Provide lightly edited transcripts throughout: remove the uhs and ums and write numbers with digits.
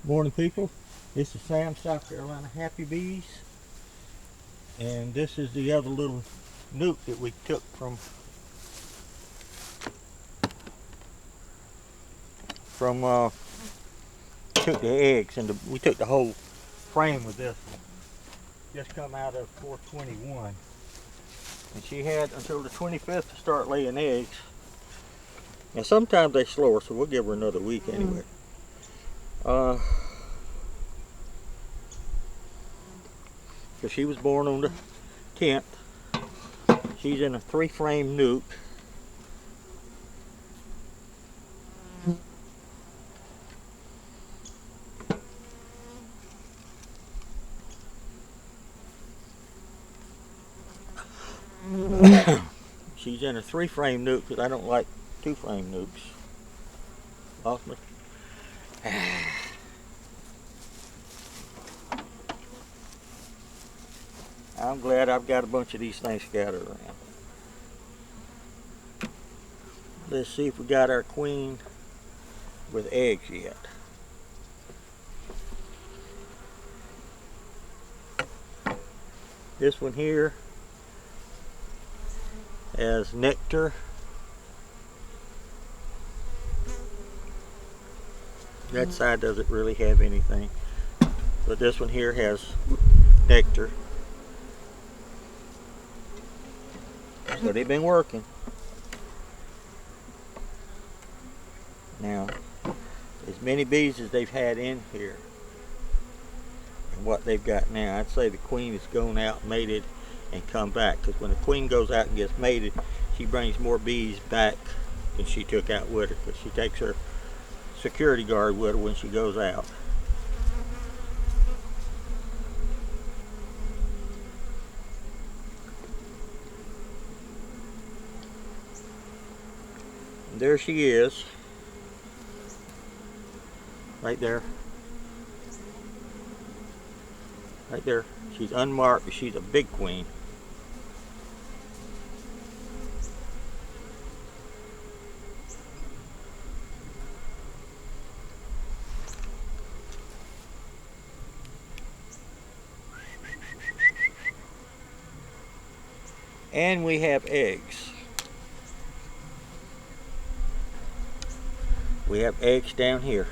Morning, people. This is Sam, South Carolina Happy Bees, and this is the other little nuke that we took took the eggs, and we took the whole frame with this one. Just come out of 421, and she had until the 25th to start laying eggs. Now sometimes they slower, so we'll give her another week anyway. So she was born on the 10th. She's in a 3-frame nuke. She's in a 3-frame nuke because I don't like 2-frame nukes. Lost me. I'm glad I've got a bunch of these things scattered around. Let's see if we got our queen with eggs yet. This one here has nectar. That side doesn't really have anything, but this one here has nectar. So they've been working. Now, as many bees as they've had in here and what they've got now, I'd say the queen has gone out, mated, and come back. Because when the queen goes out and gets mated, she brings more bees back than she took out with her. Because she takes her security guard with her when she goes out. And there she is. Right there. Right there. She's unmarked, but she's a big queen. And we have eggs. We have eggs down here.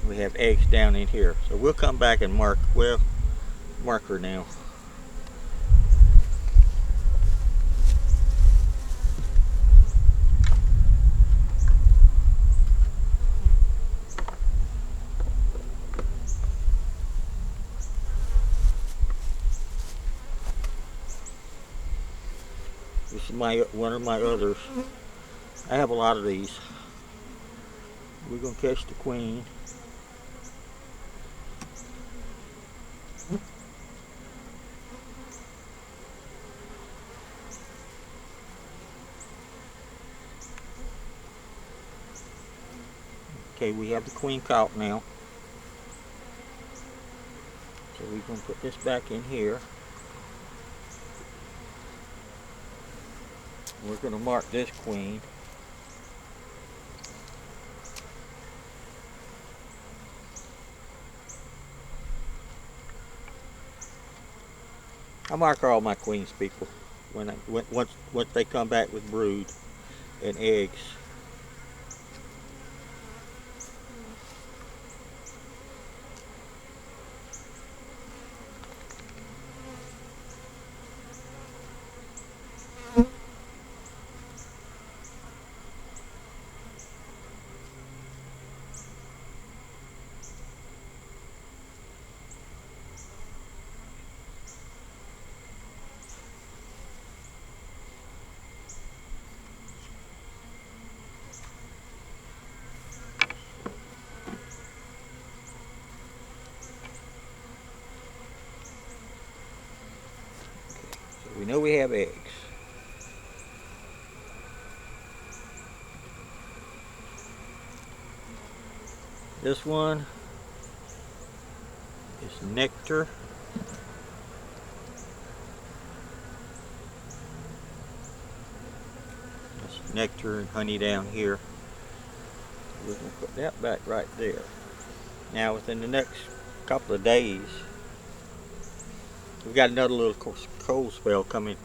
We have eggs down in here. So we'll come back and mark her now. This is one of my others. I have a lot of these. We're going to catch the queen. Okay, we have the queen caught now. So we're going to put this back in here. We're going to mark this queen. I mark all my queens, people, once they come back with brood and eggs. We know we have eggs. This one is nectar. nectar and honey down here. We're going to put that back right there. Now within the next couple of days, we've got another little cold spell coming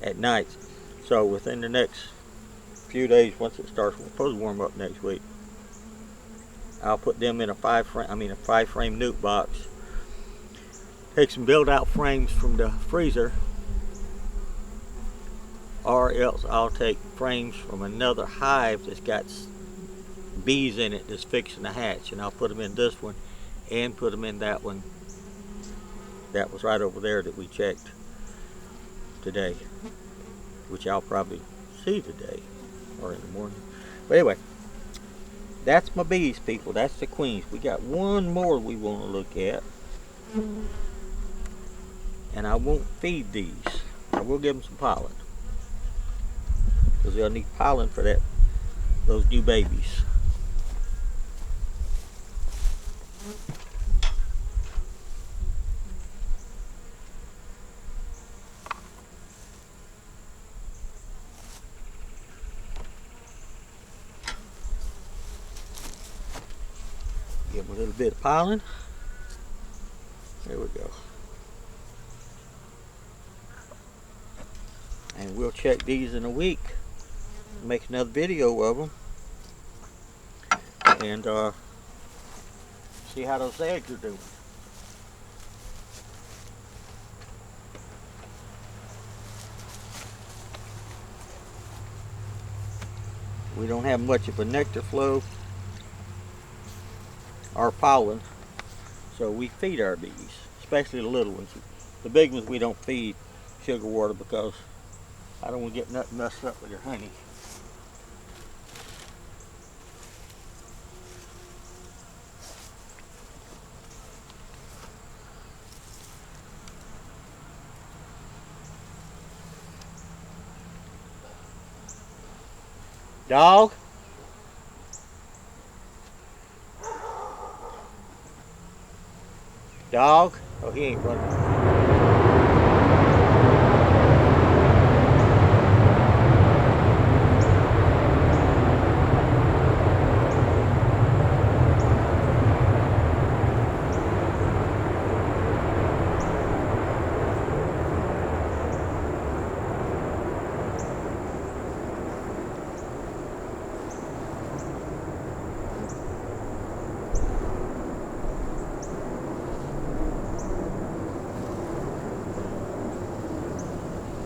at night. So within the next few days, once it starts, we're supposed to warm up next week, I'll put them in a five frame nuke box. Take some build out frames from the freezer, or else I'll take frames from another hive that's got bees in it that's fixing to hatch, and I'll put them in this one and put them in that one that was right over there that we checked today, which I'll probably see today or in the morning. But anyway, that's my bees, people. That's the queens. We got one more we want to look at, and I won't feed these. I will give them some pollen because they'll need pollen for those new babies. Give them a little bit of pollen. There we go. And we'll check these in a week. Make another video of them. And see how those eggs are doing. We don't have much of a nectar flow or pollen, so we feed our bees, especially the little ones. The big ones we don't feed sugar water because I don't want to get nothing messed up with their honey. Dog? Dog? Oh, he ain't running.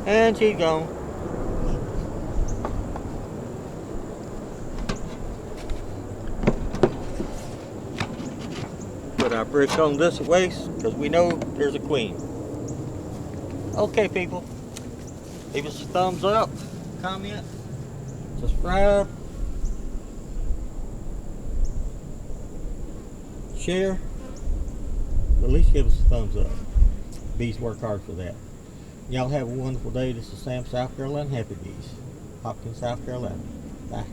And she's gone. Put our bricks on this waste because we know there's a queen. Okay, people. Leave us a thumbs up, comment, subscribe, share. At least give us a thumbs up. Bees work hard for that. Y'all have a wonderful day. This is Sam, South Carolina. Happy Bees. Hopkins, South Carolina. Bye.